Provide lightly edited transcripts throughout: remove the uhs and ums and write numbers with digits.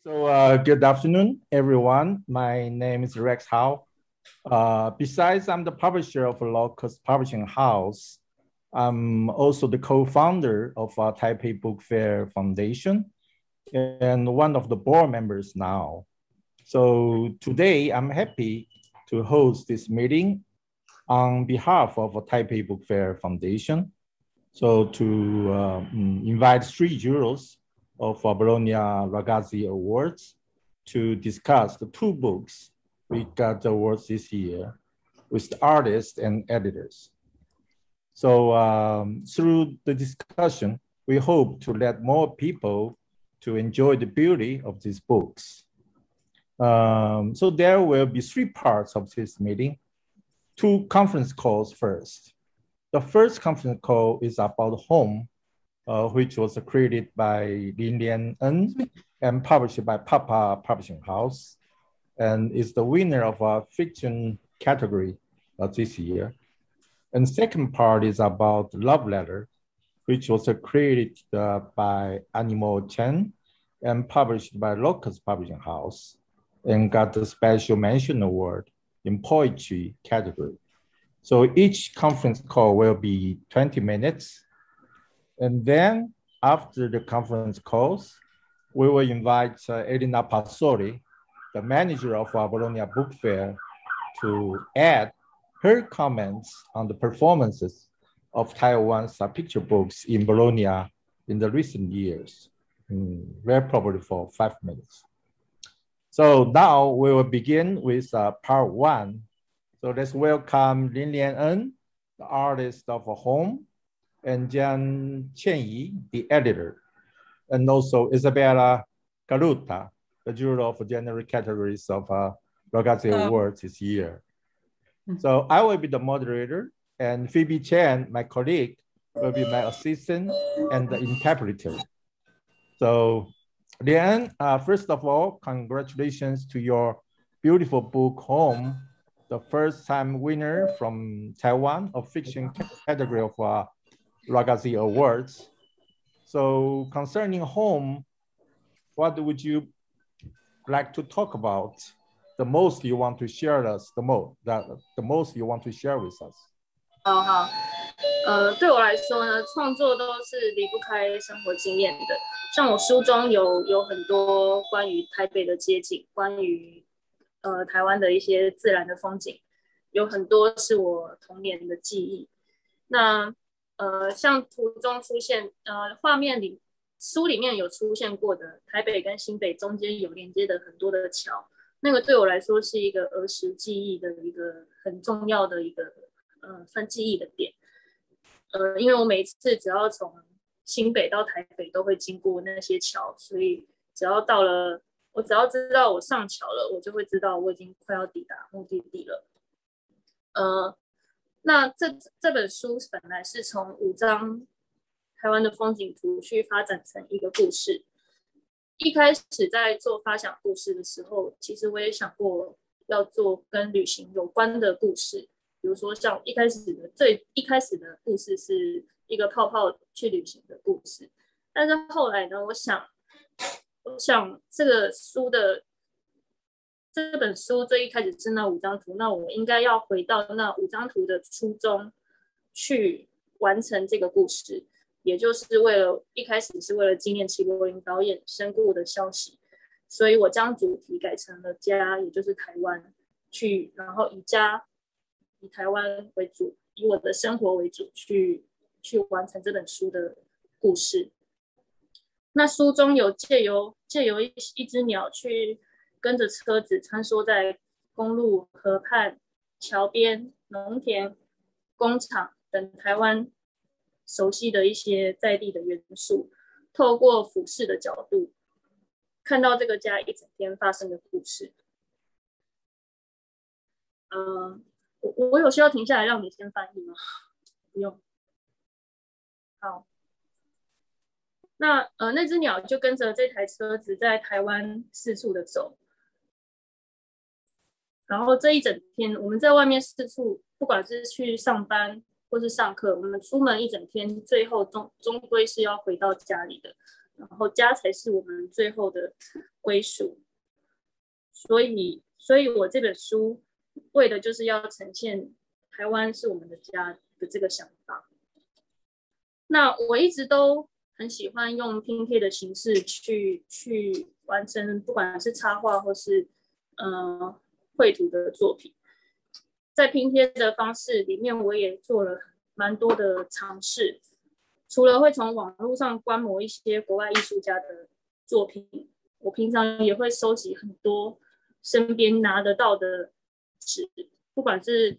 Good afternoon, everyone. My name is Rex Hao. Besides, I'm the publisher of a Locust Publishing House. I'm also the co-founder of Taipei Book Fair Foundation and one of the board members now. So today, I'm happy to host this meeting on behalf of Taipei Book Fair Foundation. So to invite 3 jurors of Bologna Ragazzi Awards to discuss the 2 books we got the awards this year with the artists and editors. So through the discussion, we hope to let more people to enjoy the beauty of these books. So there will be 3 parts of this meeting, 2 conference calls first. The first conference call is about home, which was created by Lin En and published by Papa Publishing House, and is the winner of a fiction category this year. And second part is about Love Letter, which was created by Animo Chen and published by Locust Publishing House, and got the Special Mention Award in Poetry category. So each conference call will be 20 minutes. And then after the conference calls, we will invite Elena Pasoli, the manager of our Bologna Book Fair, to add her comments on the performances of Taiwan's picture books in Bologna in the recent years, very probably for 5 minutes. So now we will begin with part 1. So let's welcome Lin En, the artist of Home, and Jian Qianyi, the editor, and also Izabella Kaluta, the juror of general categories of Ragazzi Awards this year. So I will be the moderator, and Phoebe Chen, my colleague, will be my assistant and the interpreter. So Lian, first of all, congratulations to your beautiful book, Home, the first-time winner from Taiwan of fiction category of Ragazzi Awards. So concerning Home, what would you like to talk about? The most you want to share us, the most you want to share with us? 好，对我来说呢，创作都是离不开生活经验的。像我书中有很多关于台北的街景，关于台湾的一些自然的风景，有很多是我童年的记忆。那像图中出现，画面里书里面有出现过的台北跟新北中间有连接的很多的桥，那个对我来说是一个儿时记忆的一个很重要的一个算记忆的点。因为我每次只要从新北到台北都会经过那些桥，所以我只要知道我上桥了，我就会知道我已经快要抵达目的地了。那这本书本来是从5张台湾的风景图去发展成一个故事。一开始在做发想故事的时候，其实我也想过要做跟旅行有关的故事，比如说像最一开始的故事是一个泡泡去旅行的故事，但是后来呢，我想这本书最一开始是那5张图，那我应该要回到那5张图的初衷去完成这个故事，也就是一开始是为了纪念齐柏林导演身故的消息，所以我将主题改成了家，也就是台湾，然后以台湾为主，以我的生活为主去完成这本书的故事。那书中有借由一只鸟去跟着车子穿梭在公路、河畔、桥边、农田、工厂等台湾熟悉的一些在地的元素，透过俯视的角度，看到这个家一整天发生的故事。我有需要停下来让你先翻译吗？不用。好。那只鸟就跟着这台车子在台湾四处的走，然后这一整天我们在外面四处，不管是去上班或是上课，我们出门一整天，最后终归是要回到家里的。然后家才是我们最后的归属。所以我这本书为的就是要呈现台湾是我们的家的这个想法。那我一直都很喜欢用拼贴的形式去完成，不管是插画或是绘图的作品。在拼贴的方式里面，我也做了蛮多的尝试。除了会从网络上观摩一些国外艺术家的作品，我平常也会收集很多身边拿得到的纸，不管是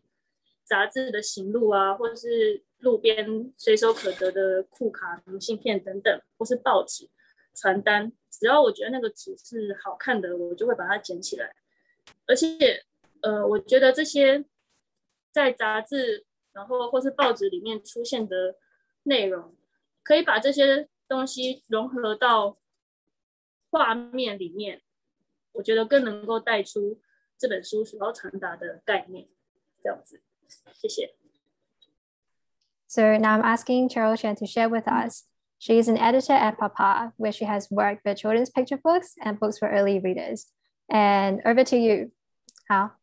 杂志的型录啊，或是路边随手可得的库卡、明信片等等，或是报纸、传单，只要我觉得那个纸是好看的，我就会把它捡起来。而且，我觉得这些在杂志然后或是报纸里面出现的内容，可以把这些东西融合到画面里面，我觉得更能够带出这本书所要传达的概念。这样子，谢谢。So now I'm asking Cheryl Shen to share with us. She is an editor at Papa, where she has worked with children's picture books and books for early readers. And over to you. 好。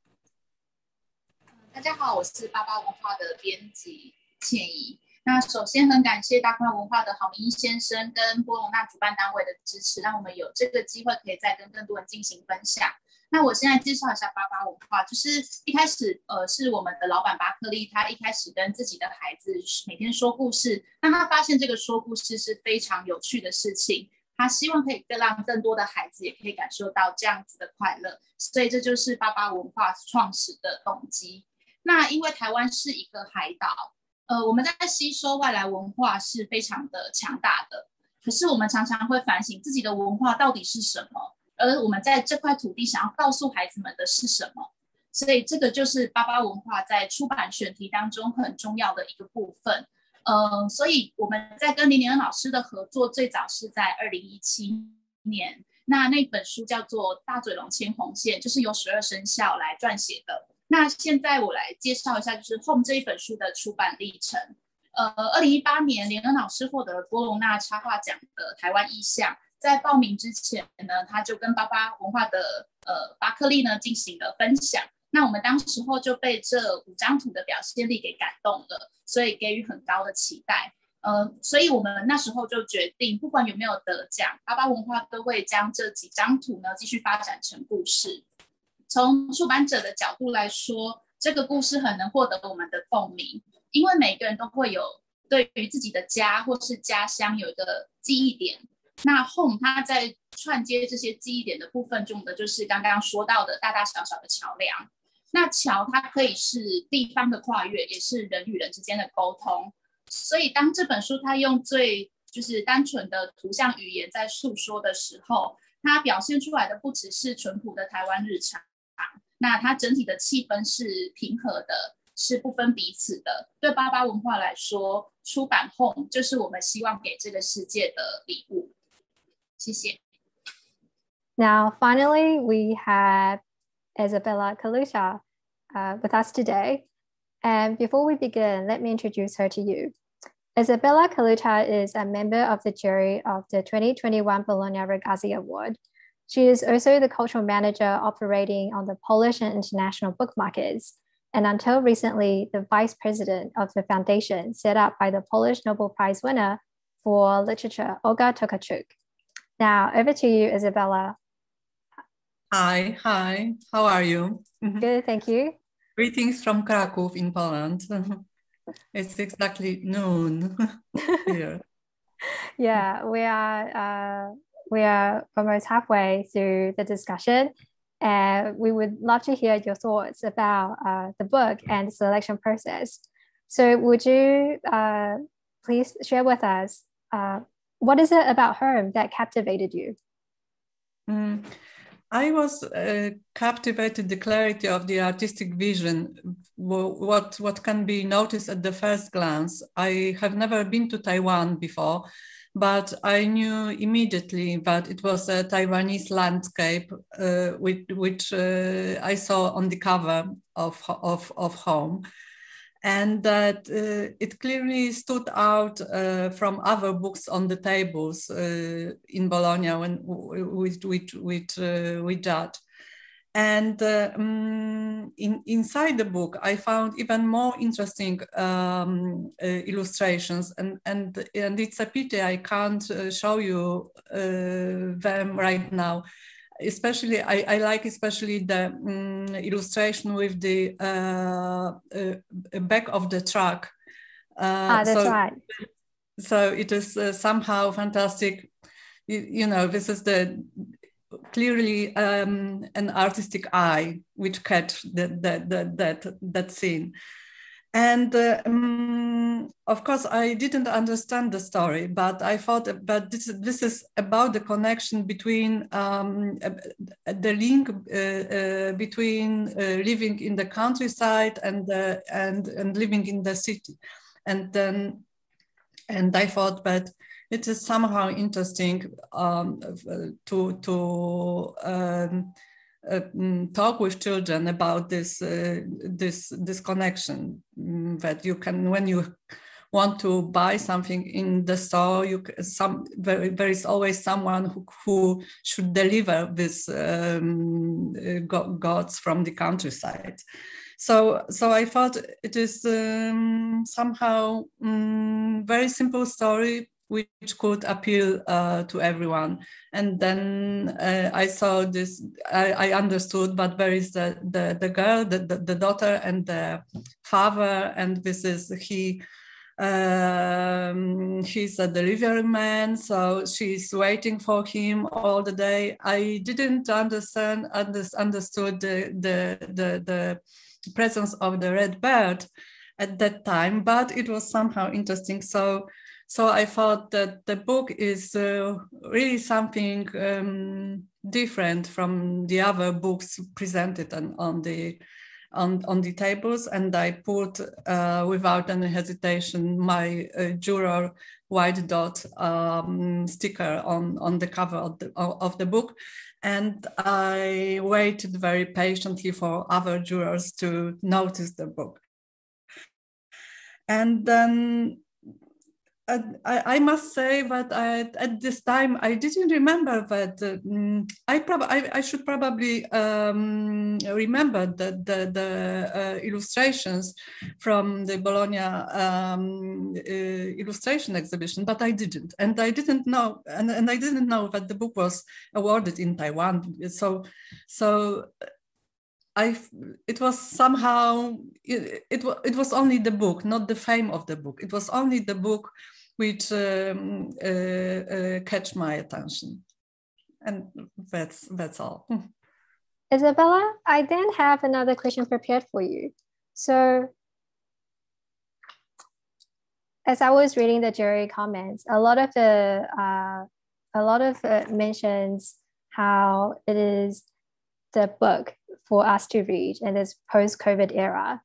大家好，我是巴巴文化的编辑倩怡。那首先很感谢大块文化的郝明义先生跟波隆那主办单位的支持，让我们有这个机会可以再跟更多人进行分享。那我现在介绍一下巴巴文化，就是一开始是我们的老板巴克利，他一开始跟自己的孩子每天说故事，那他发现这个说故事是非常有趣的事情，他希望可以让更多的孩子也可以感受到这样子的快乐，所以这就是巴巴文化创始的动机。那因为台湾是一个海岛，我们在吸收外来文化是非常的强大的，可是我们常常会反省自己的文化到底是什么，而我们在这块土地想要告诉孩子们的是什么，所以这个就是巴巴文化在出版选题当中很重要的一个部分。所以我们在跟林连恩老师的合作最早是在2017年，那本书叫做《大嘴龙牵红线》，就是由12生肖来撰写的。那现在我来介绍一下就是《Home》这一本书的出版历程。2018年连恩老师获得波隆那插画奖的台湾意向，在报名之前呢，他就跟巴巴文化的巴克利呢进行了分享。那我们当时候就被这5张图的表现力给感动了，所以给予很高的期待。所以我们那时候就决定，不管有没有得奖，巴巴文化都会将这几张图呢继续发展成故事。从出版者的角度来说，这个故事很能获得我们的共鸣，因为每个人都会有对于自己的家或是家乡有一个记忆点。那 Home 它在串接这些记忆点的部分，用的就是刚刚说到的大大小小的桥梁。那桥它可以是地方的跨越，也是人与人之间的沟通。所以当这本书它用最就是单纯的图像语言在诉说的时候，它表现出来的不只是淳朴的台湾日常，那它整体的气氛是平和的，是不分彼此的。对巴巴文化来说，出版 Home 就是我们希望给这个世界的礼物。谢谢。Now, finally, we have Izabella Kaluta with us today. And before we begin, let me introduce her to you. Izabella Kaluta is a member of the jury of the 2021 Bologna Ragazzi Award. She is also the cultural manager operating on the Polish and international book markets, and until recently, the vice president of the foundation set up by the Polish Nobel Prize winner for literature, Olga Tokarczuk. Now, over to you, Izabella. Hi, how are you? Good, thank you. Greetings from Krakow in Poland. It's exactly noon here. Yeah, we are almost halfway through the discussion, and we would love to hear your thoughts about the book and the selection process. So would you please share with us what is it about Home that captivated you? I was captivated the clarity of the artistic vision, what can be noticed at the first glance. I have never been to Taiwan before, but I knew immediately that it was a Taiwanese landscape, which I saw on the cover of Home. and that it clearly stood out from other books on the tables in Bologna when we judged. And inside the book, I found even more interesting illustrations, and it's a pity I can't show you them right now. Especially, I like especially the illustration with the back of the truck. That's right. So it is somehow fantastic. You know, this is clearly an artistic eye which catch that scene. And of course, I didn't understand the story, but I thought that this is about the connection between the link between living in the countryside and living in the city, and I thought that it is somehow interesting to talk with children about this connection, that you can, when you want to buy something in the store, there is always someone who should deliver this goods from the countryside. So I thought it is somehow very simple story which could appeal to everyone. And then I saw this, I understood, but there is the girl, the daughter, and the father, and this is he's a delivery man, so she's waiting for him all the day. I didn't understood the presence of the red bird at that time, but it was somehow interesting. So I thought that the book is really something different from the other books presented on the tables, and I put without any hesitation my juror white dot sticker on the cover of the book, and I waited very patiently for other jurors to notice the book. And then I must say that at this time I didn't remember that I should probably remember the illustrations from the Bologna illustration exhibition, but I didn't, and I didn't know, and I didn't know that the book was awarded in Taiwan. So it was somehow, it was only the book, not the fame of the book. It was only the book which catch my attention. And that's all. Izabella, I then have another question prepared for you. So as I was reading the jury comments, a lot of it mentions how it is the book for us to read in this post-COVID era.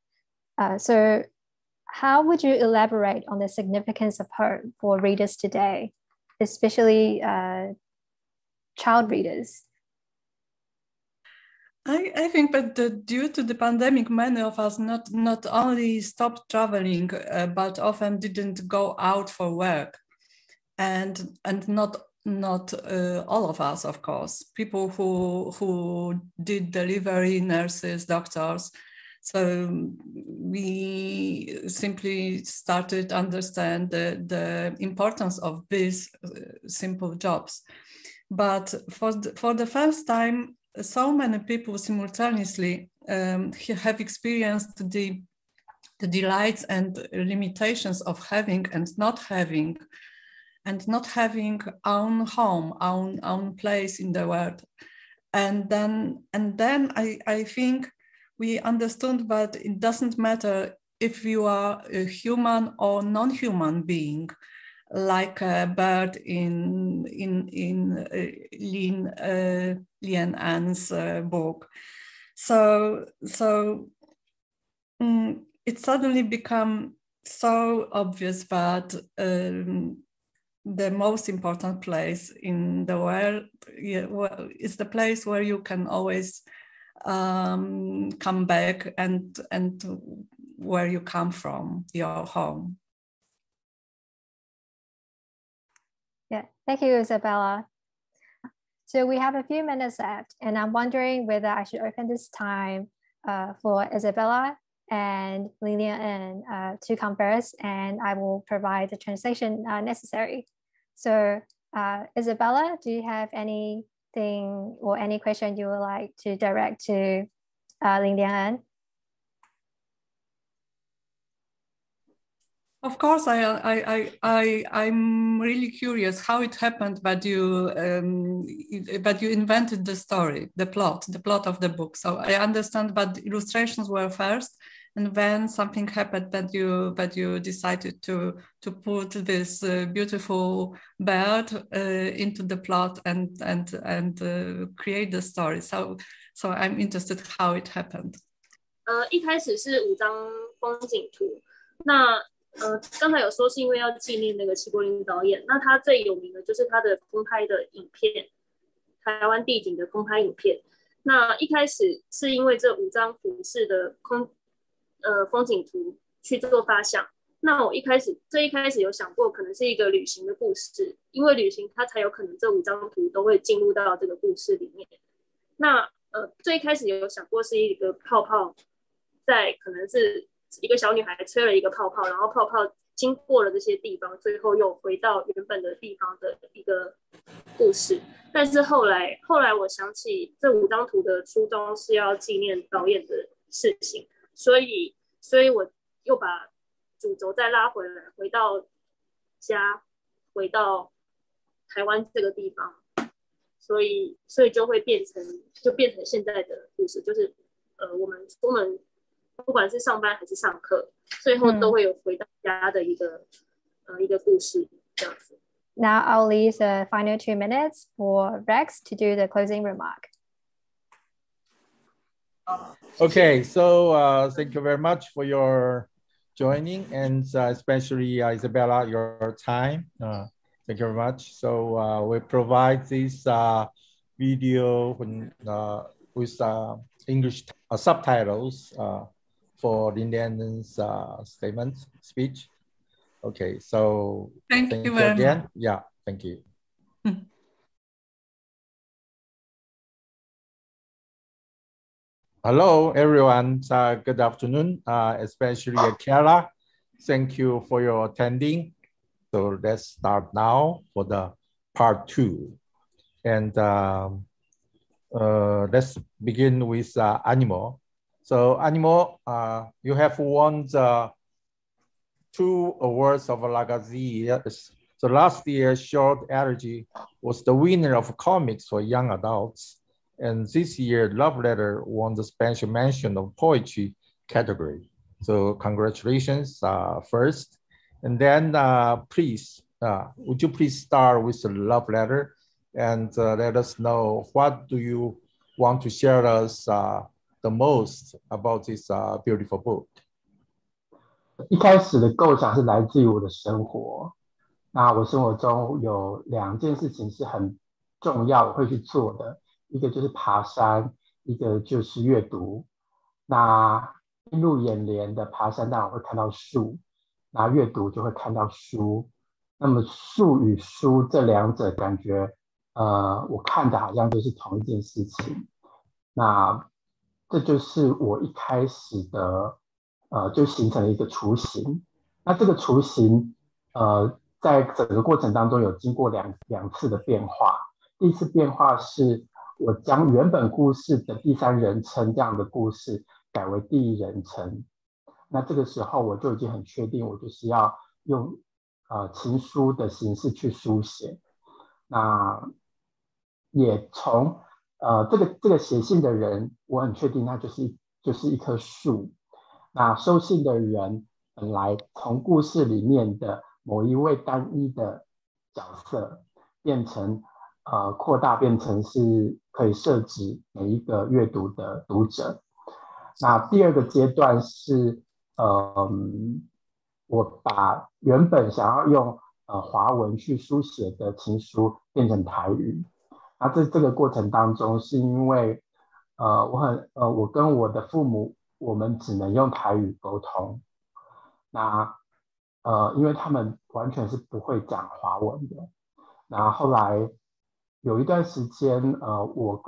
So how would you elaborate on the significance of home for readers today, especially child readers? I think that due to the pandemic, many of us not only stopped traveling, but often didn't go out for work, and not all of us, of course. People who did delivery, nurses, doctors. So we simply started to understand the importance of these simple jobs. But for the first time, so many people simultaneously have experienced the delights and limitations of having and not having own home, own place in the world. And then I think we understood that it doesn't matter if you are a human or non-human being, like a bird in Lien Ann's book. So it suddenly became so obvious that the most important place in the world is the place where you can always come back and where you come from, your home. Yeah, thank you, Izabella. So we have a few minutes left, and I'm wondering whether I should open this time for Izabella and Lilian to converse, and I will provide the translation necessary. So Izabella, do you have anything or any question you would like to direct to Lilian? Of course, I'm really curious how it happened that you invented the story, the plot of the book. So I understand that illustrations were first, and then something happened that you decided to put this beautiful bird into the plot and create the story. So I'm interested how it happened. 一开始是5张风景图，那刚才有说是因为要纪念那个齐柏林导演，那他最有名的就是他的空拍的影片，台湾地景的空拍影片。那一开始是因为这5张俯视的风景图去做发想。那我最一开始有想过可能是一个旅行的故事，因为旅行它才有可能这5张图都会进入到这个故事里面。那最一开始有想过是一个泡泡，在可能是一个小女孩吹了一个泡泡，然后泡泡经过了这些地方，最后又回到原本的地方的一个故事。但是后来我想起这5张图的初衷是要纪念导演的事情，所以我又把主轴再拉回来，回到家，回到台湾这个地方，所以就变成现在的故事，就是我们出门不管是上班还是上课，最后都会有回到家的一个故事这样子。Now I'll leave the final 2 minutes for Rex to do the closing remark. Okay, so thank you very much for your joining, and especially Izabella, your time. Thank you very much. So we provide this video with English subtitles for Lilian's speech. Okay, so thank you very again. much. Yeah, thank you. Hello, everyone. Good afternoon, especially Chiara. Thank you for your attending. So let's start now for the part 2. And let's begin with Animal. So Animal, you have won the 2 awards of Lagazzi. So last year, Short Allergy was the winner of comics for young adults. And this year, Love Letter won the special mention of poetry category. So congratulations first. And then please, would you please start with the Love Letter and let us know what do you want to share us the most about this beautiful book? 一开始的构想是来自于我的生活。那我生活中有2件事情是很重要我会去做的，一个就是爬山，一个就是阅读。那映入眼帘的爬山当然会看到树，那阅读就会看到书。那么树与书这2者感觉我看的好像就是同一件事情。那这就是我一开始的就形成了一个雏形。那这个雏形在整个过程当中有经过两次的变化。第一次变化是我将原本故事的第3人称这样的故事改为第1人称。那这个时候我就已经很确定我就是要用情书的形式去书写。那也从这个写信的人，我很确定他就是一棵树。那收信的人本来从故事里面的某一位单一的角色变成扩大变成是可以设置每一个阅读的读者。那第2个阶段是我把原本想要用华文去书写的情书变成台语。那这个过程当中是因为我跟我的父母我们只能用台语沟通。那因为他们完全是不会讲华文的。那后来有一段时间，我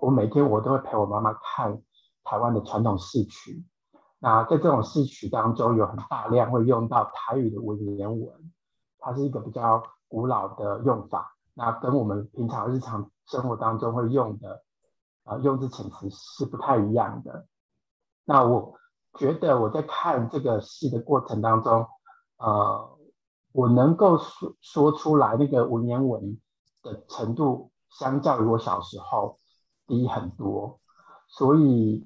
每天我都会陪我妈妈看台湾的传统戏曲。那在这种戏曲当中，有很大量会用到台语的文言文，它是一个比较古老的用法。那跟我们平常日常生活当中会用的用字遣词是不太一样的。那我觉得我在看这个戏的过程当中，我能够说出来那个文言文的程度，相较于我小时候低很多。所以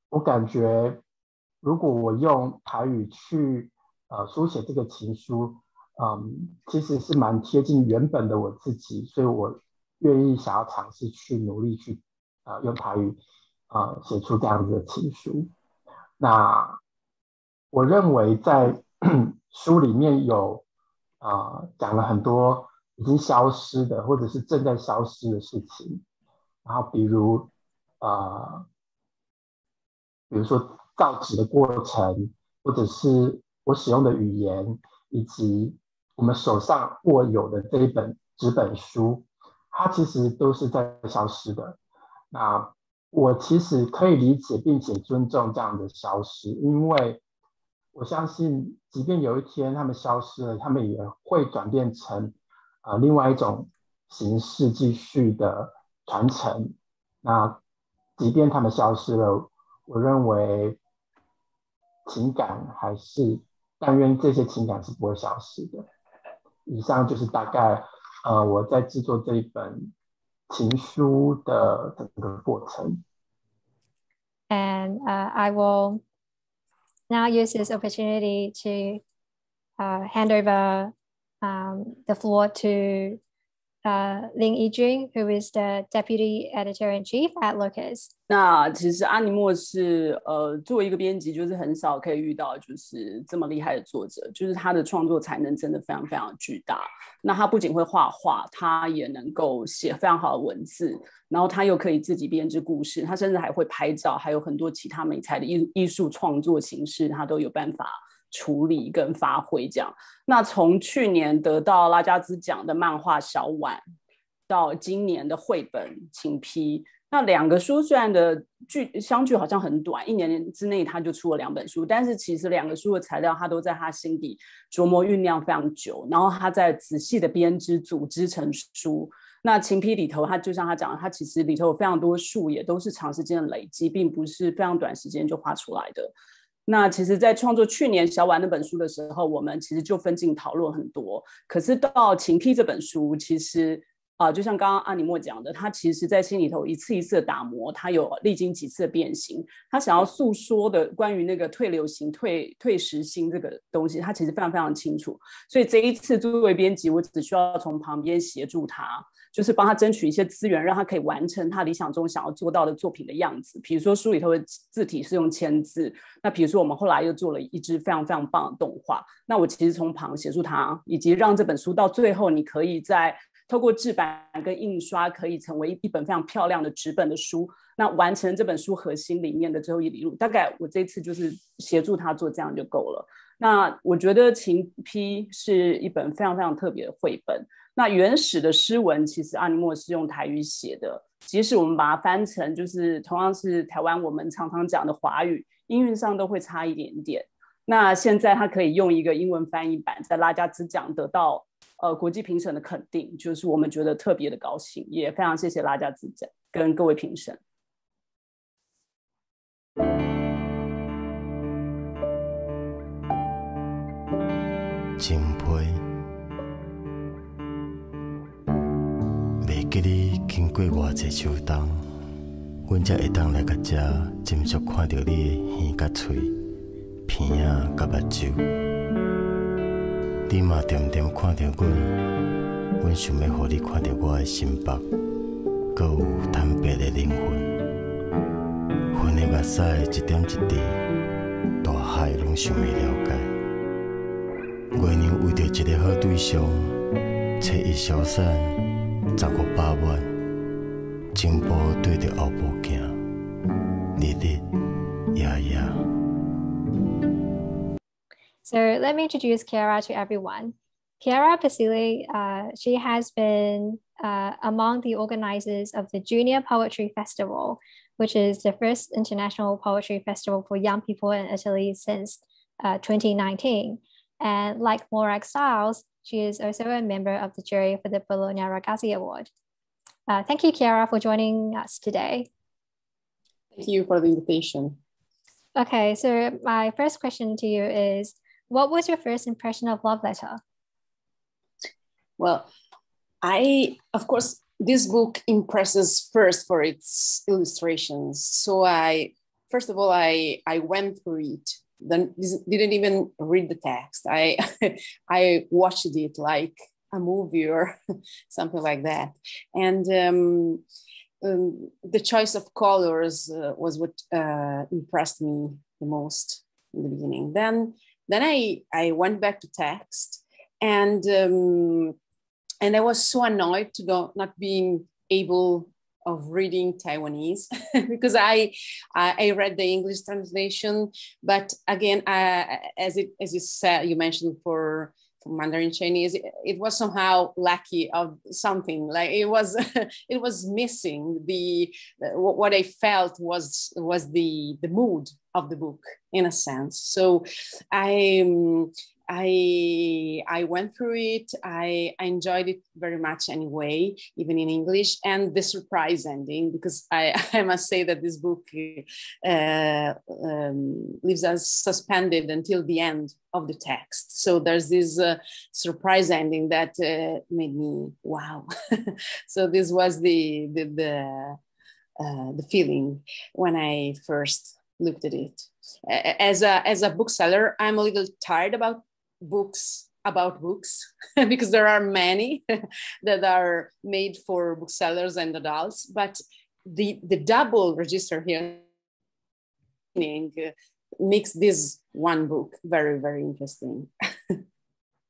我感觉，如果我用台语去书写这个情书，其实是蛮贴近原本的我自己，所以我愿意想要尝试去努力去用台语写出这样子的情书。那我认为在书里面有讲了很多已经消失的或者是正在消失的事情，然后比如说造纸的过程，或者是我使用的语言，以及我们手上握有的这一本纸本书，它其实都是在消失的。那我其实可以理解并且尊重这样的消失，因为我相信即便有一天他们消失了，他们也会转变成另外一种形式继续的传承。那即便他们消失了，我认为情感还是，但愿这些情感是不会消失的。以上就是大概我在制作这一本情书的整个过程。And I will now use this opportunity to hand over the floor to Lin Yijun, who is the Deputy Editor-in-Chief at Locus. 那其实阿尼莫是作为一个编辑，就是很少可以遇到就是这么厉害的作者，就是他的创作才能真的非常非常巨大。那他不仅会画画，他也能够写非常好的文字，然后他又可以自己编织故事，他甚至还会拍照，还有很多其他美才的艺术创作形式，他都有办法处理跟发挥这样。那从去年得到拉加兹奖的漫画小碗，到今年的绘本请批，那两个书虽然的相距好像很短，1年之内他就出了2本书，但是其实2个书的材料他都在他心底琢磨酝酿非常久，然后他在仔细的编织组织成书。那请批里头，他就像他讲的，他其实里头有非常多书也都是长时间的累积，并不是非常短时间就画出来的。那其实在创作去年小碗那本书的时候，我们其实就分镜讨论很多，可是到请批这本书，其实就像刚刚阿尼莫讲的，他其实在心里头一次一次的打磨，他有历经几次的变形，他想要诉说的关于那个退流行退时性这个东西，他其实非常非常清楚。所以这一次作为编辑，我只需要从旁边协助他，就是帮他争取一些资源，让他可以完成他理想中想要做到的作品的样子。比如说书里头的字体是用签字，那比如说我们后来又做了一支非常非常棒的动画，那我其实从旁协助他，以及让这本书到最后你可以在透过制版跟印刷可以成为一本非常漂亮的纸本的书，那完成这本书核心里面的最后一里路。大概我这次就是协助他做这样就够了。那我觉得请批是一本非常非常特别的绘本，那原始的诗文其实阿尼莫是用台语写的，即使我们把它翻成就是同样是台湾我们常常讲的华语，音韵上都会差一点点。那现在他可以用一个英文翻译版在拉加兹奖得到国际评审的肯定，就是我们觉得特别的高兴，也非常谢谢拉加兹奖跟各位评审。真批，袂记你经过偌济秋冬，阮才会当来到这，真足看到你的耳甲嘴、鼻仔甲目睭。你嘛点点看到阮，阮想要互你看到我的心腹，阁有坦白的灵魂。阮的目屎一点一滴，大海拢想要了解。月娘为着一个好对象，找伊消散1500万，前步对着后步行，日日 So let me introduce Chiara to everyone. Chiara Basile, she has been among the organizers of the Junior Poetry Festival, which is the first international poetry festival for young people in Italy since 2019. And like Morag Styles, she is also a member of the jury for the Bologna Ragazzi Award. Thank you, Chiara, for joining us today. Thank you for the invitation. Okay, so my first question to you is, what was your first impression of Love Letter? Well, of course, this book impresses first for its illustrations. So first of all, I went through it, then didn't even read the text. I watched it like a movie or something like that. And the choice of colors was what impressed me the most in the beginning. Then I went back to text, and I was so annoyed to not being able of reading Taiwanese because I read the English translation, but again, as you said, you mentioned for Mandarin Chinese, it was somehow lackey of something. Like it was missing what I felt was the mood of the book in a sense. So I went through it. I enjoyed it very much anyway, even in English, and the surprise ending, because I must say that this book leaves us suspended until the end of the text. So there's this surprise ending that made me wow. So this was the feeling when I first looked at it. As a bookseller, I'm a little tired about books because there are many that are made for booksellers and adults, but the double register here makes this one book very, very interesting.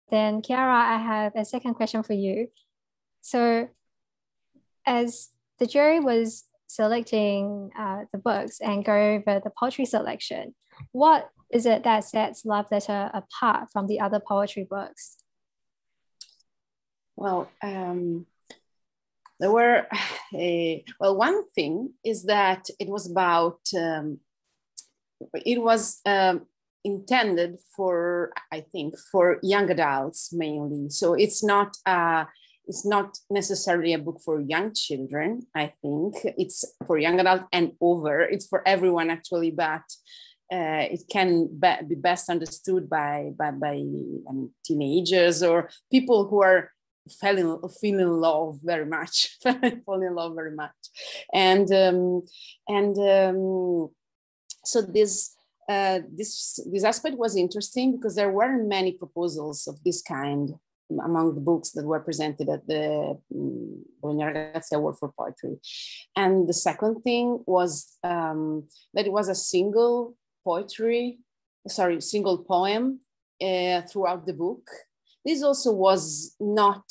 Then Chiara, I have a second question for you. So as the jury was selecting the books and go over the poetry selection, what is it that sets Love Letter apart from the other poetry books? Well, there were, one thing is that it was about, it was intended for, I think, for young adults mainly. So it's not necessarily a book for young children, I think. It's for young adults and over. It's for everyone actually, but it can be best understood by teenagers or people who are fall in love very much, and so this aspect was interesting because there weren't many proposals of this kind among the books that were presented at the Bologna Ragazzi Award for Poetry. And the second thing was that it was a single poem throughout the book. This also was not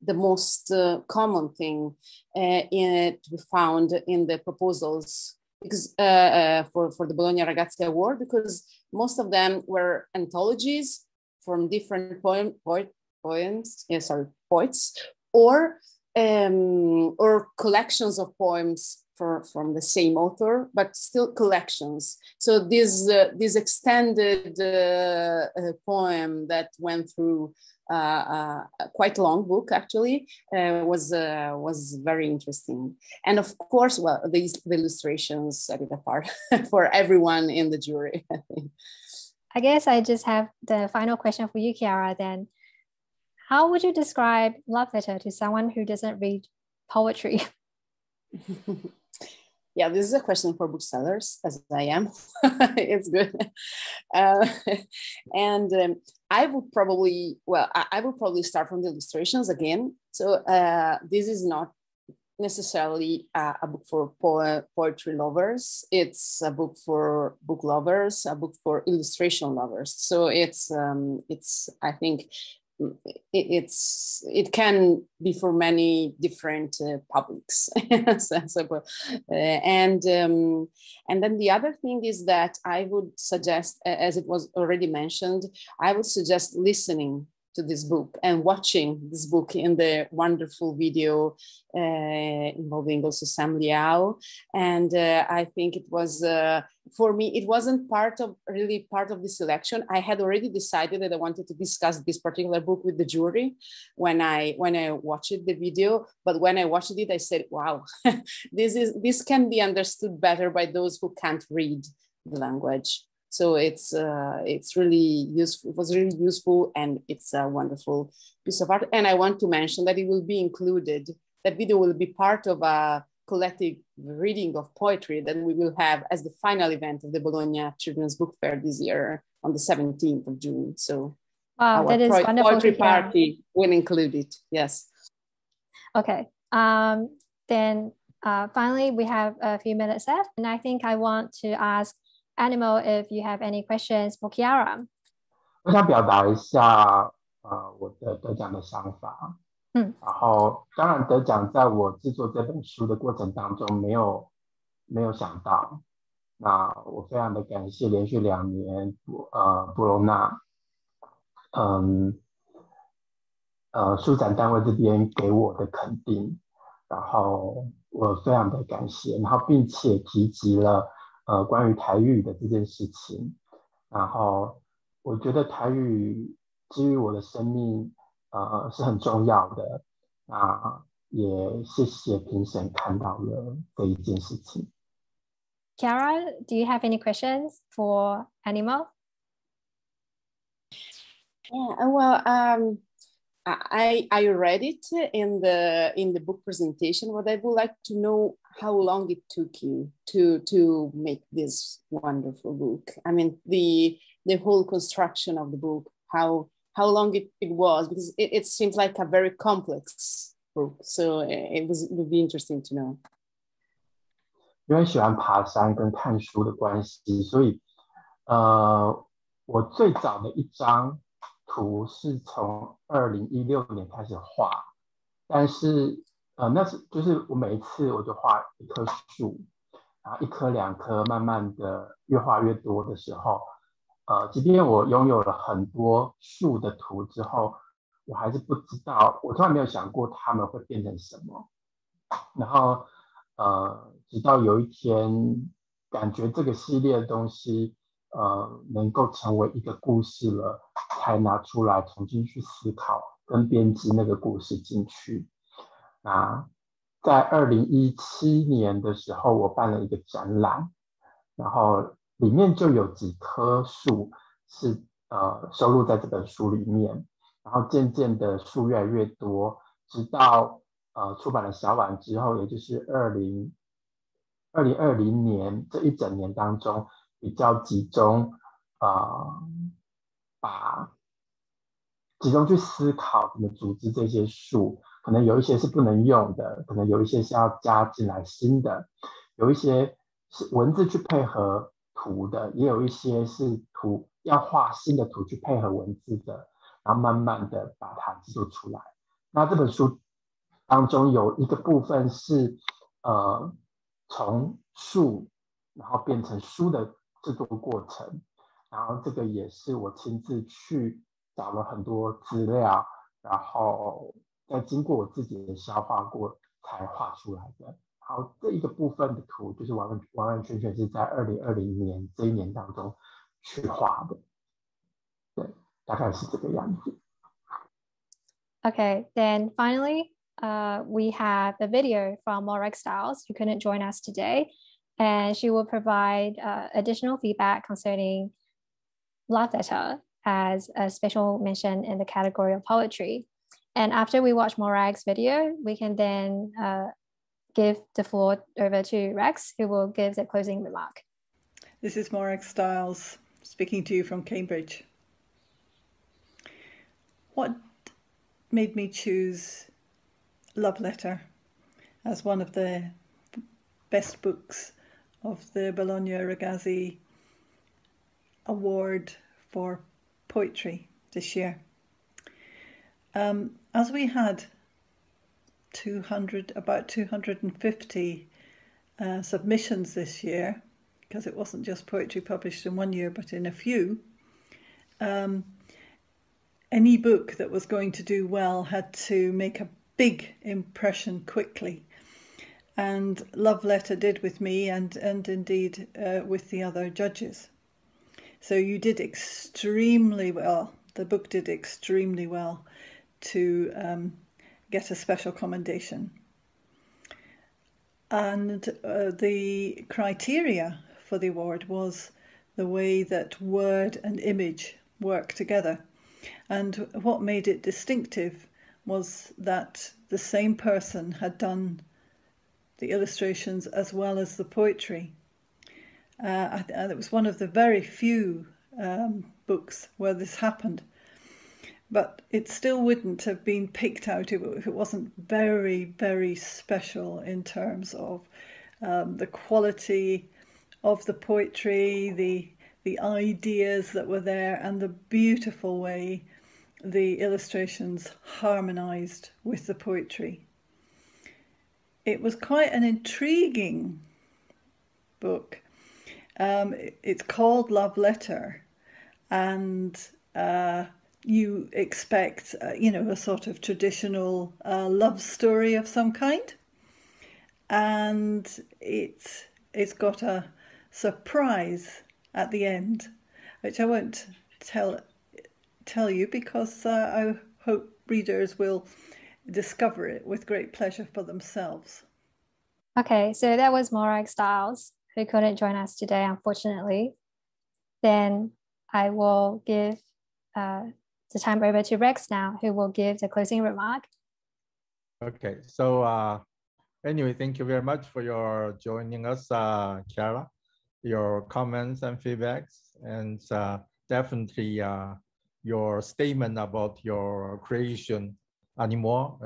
the most common thing to be found in the proposals because for the Bologna Ragazzi Award, because most of them were anthologies from different poets, or collections of poems from the same author, but still collections. So this extended poem that went through quite a long book actually was very interesting. And of course, well, the illustrations set it apart for everyone in the jury, I think. I guess I just have the final question for you, Chiara, then. How would you describe Love Letter to someone who doesn't read poetry? Yeah, this is a question for booksellers, as I am. It's good. And I would probably start from the illustrations again. So this is not necessarily a book for poetry lovers. It's a book for book lovers, a book for illustration lovers. So it's I think, it can be for many different publics. And then the other thing is that I would suggest, as it was already mentioned, I would suggest listening to this book and watching this book in the wonderful video involving also Sam Liao. And I think it was, for me, it wasn't really part of the selection. I had already decided that I wanted to discuss this particular book with the jury when I watched the video. But when I watched it, I said, wow, this can be understood better by those who can't read the language. So it's really useful. It was really useful, and it's a wonderful piece of art. And I want to mention that it will be included. That video will be part of a collective reading of poetry that we will have as the final event of the Bologna Children's Book Fair this year on the 17th of June. So wow, that is wonderful. Poetry party will include it. Yes. Okay. Then finally, we have a few minutes left, and I think I want to ask Animal if you have any questions for Chiara. 我想表达一下我的得奖的想法。然后当然得奖在我制作这本书的过程当中没有想到。那我非常的感谢连续2年波隆那书展单位这边给我的肯定，然后我非常的感谢，然后并且提及了关于台语的这件事情，然后我觉得台语基于我的生命是很重要的，那也谢谢评审看到了这一件事情。Chiara, do you have any questions for Animal? Yeah, well, I read it in the book presentation, but I would like to know how long it took you to make this wonderful book. I mean, the whole construction of the book, how long it was, because it seems like a very complex book. So it would be interesting to know. 因为喜欢爬山跟看书的关系，所以我最早的一张图是从2016年开始画，但是那是就是我每一次我就画一棵树，然后1颗2颗，慢慢的越画越多的时候，即便我拥有了很多树的图之后，我还是不知道，我从来没有想过它们会变成什么。然后直到有一天，感觉这个系列的东西能够成为一个故事了，才拿出来重新去思考跟编辑那个故事进去。那在2017年的时候，我办了一个展览，然后里面就有几棵树是收录在这本书里面，然后渐渐的树越来越多，直到出版了小碗之后，也就是2020年这一整年当中，比较集中去思考怎么组织这些树，可能有一些是不能用的，可能有一些是要加进来新的，有一些是文字去配合图的，也有一些是图要画新的图去配合文字的，然后慢慢的把它制作出来。那这本书当中有一个部分是从树然后变成书的制作过程，然后这个也是我亲自去找了很多资料，然后再经过我自己的消化过才画出来的。好，这一个部分的图就是完完全全是在2020年这一年当中去画的，对，大概是这个样子。Okay, then finally, we have a video from Morag Styles, who couldn't join us today, and she will provide additional feedback concerning Love Letter as a special mention in the category of poetry. And after we watch Morag's video, we can then give the floor over to Rex, who will give the closing remark. This is Morag Styles speaking to you from Cambridge. What made me choose Love Letter as one of the best books of the Bologna Ragazzi Award for Poetry this year? As we had about 250 submissions this year, because it wasn't just poetry published in one year, but in a few, any book that was going to do well had to make a big impression quickly. And Love Letter did with me and indeed with the other judges. So you did extremely well. The book did extremely well to get a special commendation. And the criteria for the award was the way that word and image work together. And what made it distinctive was that the same person had done the illustrations as well as the poetry. And it was one of the very few books where this happened. But it still wouldn't have been picked out if it wasn't very, very special in terms of the quality of the poetry, the ideas that were there, and the beautiful way the illustrations harmonized with the poetry. It was quite an intriguing book. It's called Love Letter, and you expect, a sort of traditional love story of some kind, and it's got a surprise at the end, which I won't tell you because I hope readers will discover it with great pleasure for themselves. Okay, so that was Morag Styles, who couldn't join us today, unfortunately. Then I will give the time over to Rex now, who will give the closing remark. Okay, so anyway, thank you very much for your joining us, Chiara, your comments and feedbacks, and definitely your statement about your creation anymore,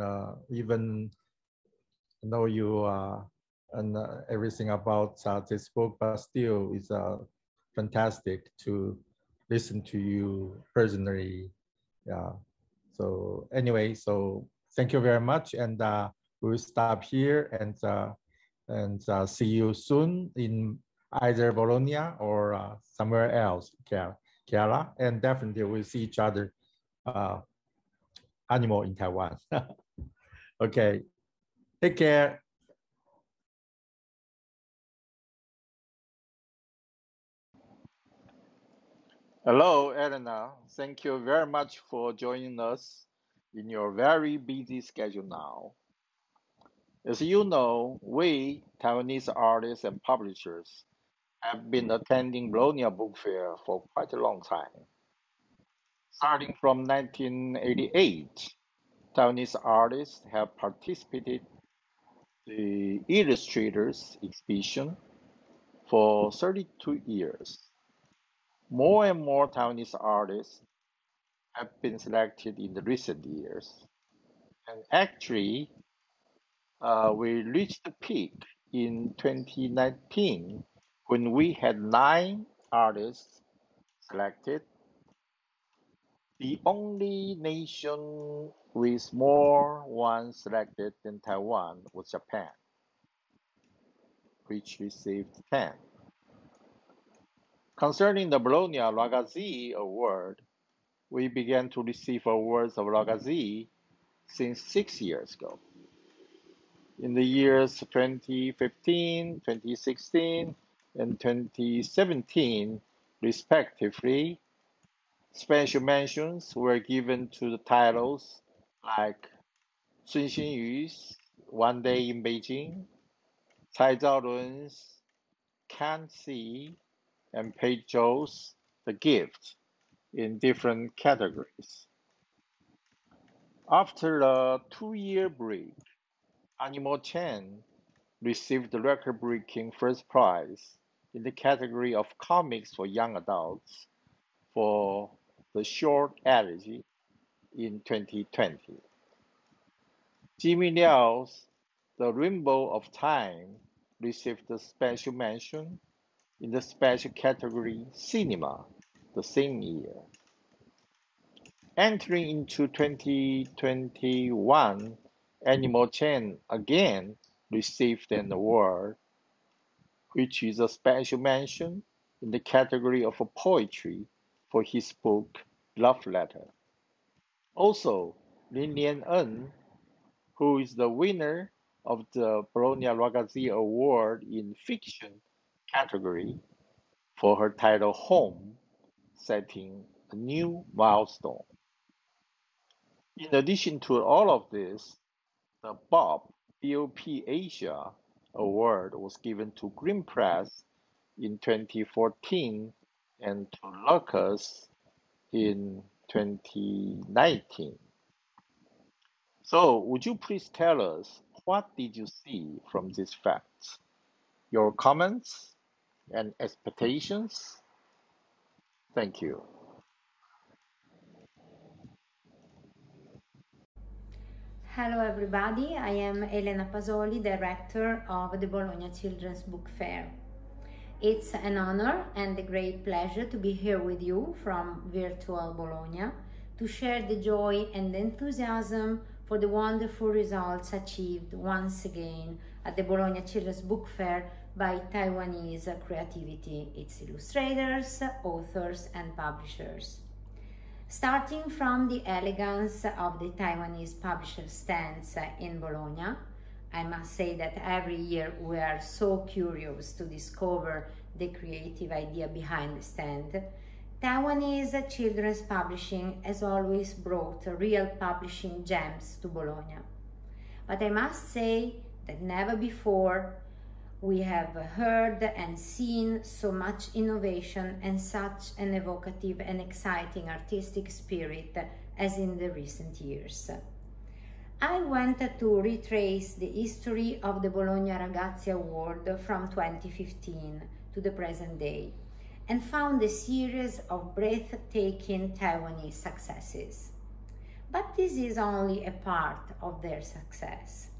even though you and everything about this book, but still it's fantastic to listen to you personally. Yeah. So anyway, so thank you very much, and we'll stop here and see you soon in either Bologna or somewhere else, Chiara, and definitely we'll see each other animal in Taiwan. Okay, take care. Hello, Elena. Thank you very much for joining us in your very busy schedule now. As you know, we, Taiwanese artists and publishers, have been attending Bologna Book Fair for quite a long time. Starting from 1988, Taiwanese artists have participated in the Illustrators exhibition for 32 years. More and more Taiwanese artists have been selected in the recent years. And actually, we reached the peak in 2019 when we had 9 artists selected. The only nation with more ones selected than Taiwan was Japan, which received 10. Concerning the Bologna Ragazzi Award, we began to receive awards of Ragazzi since 6 years ago. In the years 2015, 2016, and 2017, respectively, special mentions were given to the titles like Sun Xinyu's One Day in Beijing, Cai Zhaolun's Can't See, and Pei Zhou's The Gift in different categories. After a 2-year break, Animal Chen received the record-breaking first prize in the category of comics for young adults for the short elegy in 2020. Jimmy Liao's The Rainbow of Time received the special mention in the special category Cinema the same year. Entering into 2021, Animal Chen again received an award, which is a special mention in the category of poetry for his book, Love Letter. Also, Lin Lian En, who is the winner of the Bologna Ragazzi Award in Fiction category for her title Home, setting a new milestone. In addition to all of this, the BOP Asia Award was given to Green Press in 2014 and to Lucas in 2019. So, would you please tell us what did you see from these facts? Your comments and expectations? Thank you. Hello everybody, I am Elena Pasoli, Director of the Bologna Children's Book Fair. It's an honor and a great pleasure to be here with you from virtual Bologna to share the joy and enthusiasm for the wonderful results achieved once again at the Bologna Children's Book Fair by Taiwanese creativity, its illustrators, authors, and publishers. Starting from the elegance of the Taiwanese publisher stands in Bologna, I must say that every year we are so curious to discover the creative idea behind the stand. Taiwanese children's publishing has always brought real publishing gems to Bologna. But I must say that never before we have heard and seen so much innovation and such an evocative and exciting artistic spirit as in the recent years. I went to retrace the history of the Bologna Ragazzi Award from 2015 to the present day and found a series of breathtaking Taiwanese successes. But this is only a part of their success.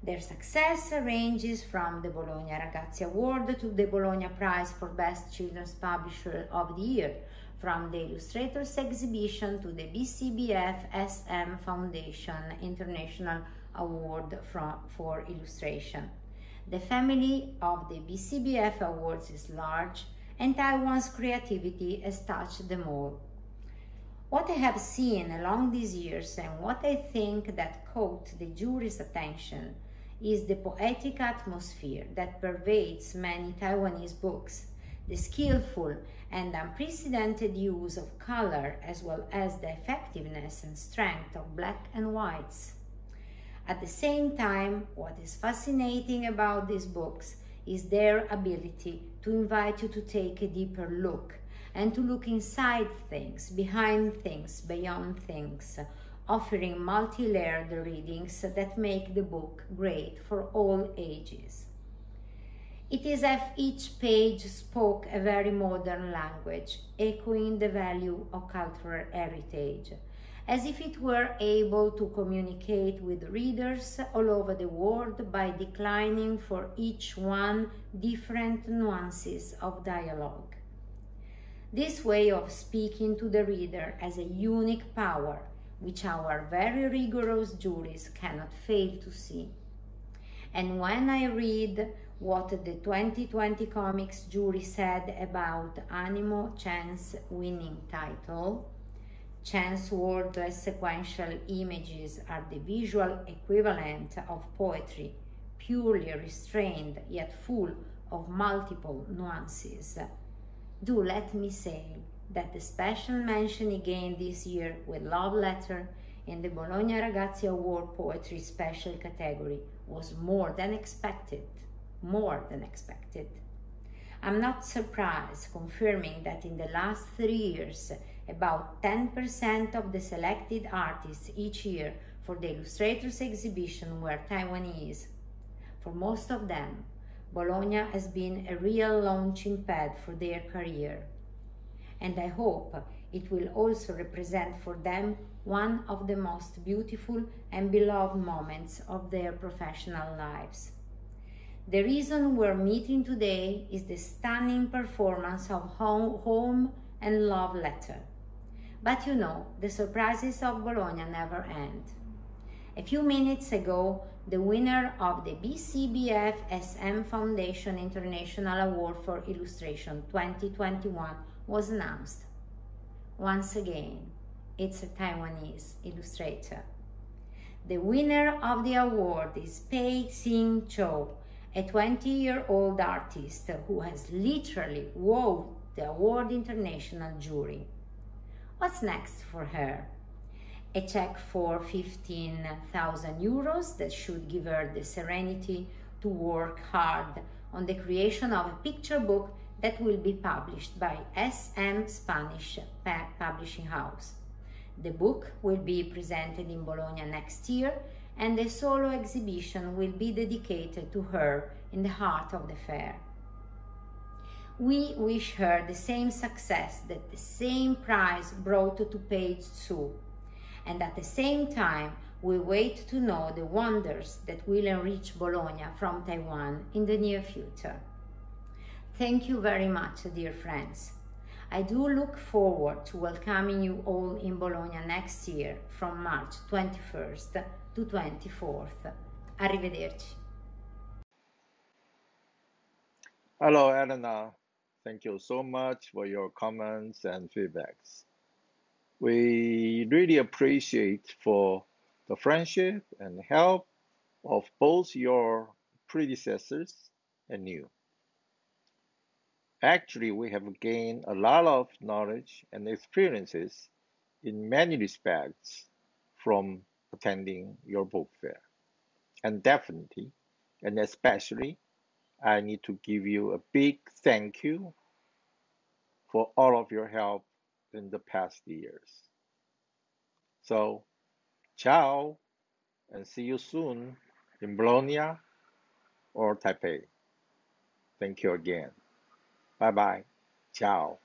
Their success ranges from the Bologna Ragazzi Award to the Bologna Prize for Best Children's Publisher of the Year, from the Illustrators exhibition to the Bcbf SM Foundation International Award for Illustration. The family of the Bcbf Awards is large, and Taiwan's creativity has touched them all. What I have seen along these years and what I think that caught the jury's attention is the poetic atmosphere that pervades many Taiwanese books, the skillful and unprecedented use of color, as well as the effectiveness and strength of black and whites. At the same time, what is fascinating about these books is their ability to invite you to take a deeper look and to look inside things, behind things, beyond things, offering multi-layered readings that make the book great for all ages. It is as if each page spoke a very modern language, echoing the value of cultural heritage, as if it were able to communicate with readers all over the world by declining for each one different nuances of dialogue. This way of speaking to the reader has a unique power, which our very rigorous juries cannot fail to see. And when I read what the 2020 Comics jury said about Animo Chen's winning title, Chen's wordless sequential images are the visual equivalent of poetry, purely restrained yet full of multiple nuances. Do let me say that the special mention again this year with Love Letter in the Bologna Ragazzi Award Poetry Special category was more than expected. I'm not surprised, confirming that in the last 3 years, about 10% of the selected artists each year for the Illustrators exhibition were Taiwanese. For most of them, Bologna has been a real launching pad for their career. And I hope it will also represent for them one of the most beautiful and beloved moments of their professional lives. The reason we're meeting today is the stunning performance of Home and Love Letter. But you know, the surprises of Bologna never end. A few minutes ago, the winner of the Bcbf SM Foundation International Award for Illustration 2021 was announced. Once again, it's a Taiwanese illustrator. The winner of the award is Pei Xing Cho, a 20-year-old artist who has literally wowed the award international jury. What's next for her? A check for 15,000 euros that should give her the serenity to work hard on the creation of a picture book that will be published by SM Spanish Publishing House. The book will be presented in Bologna next year, and the solo exhibition will be dedicated to her in the heart of the fair. We wish her the same success that the same prize brought to Pei Tzu, and at the same time we wait to know the wonders that will enrich Bologna from Taiwan in the near future. Thank you very much, dear friends. I do look forward to welcoming you all in Bologna next year from March 21st to 24th. Arrivederci. Hello, Elena. Thank you so much for your comments and feedbacks. We really appreciate for the friendship and help of both your predecessors and you. Actually, we have gained a lot of knowledge and experiences in many respects from attending your book fair. And definitely, and especially, I need to give you a big thank you for all of your help in the past years. So, ciao, and see you soon in Bologna or Taipei. Thank you again. Bye-bye. Ciao.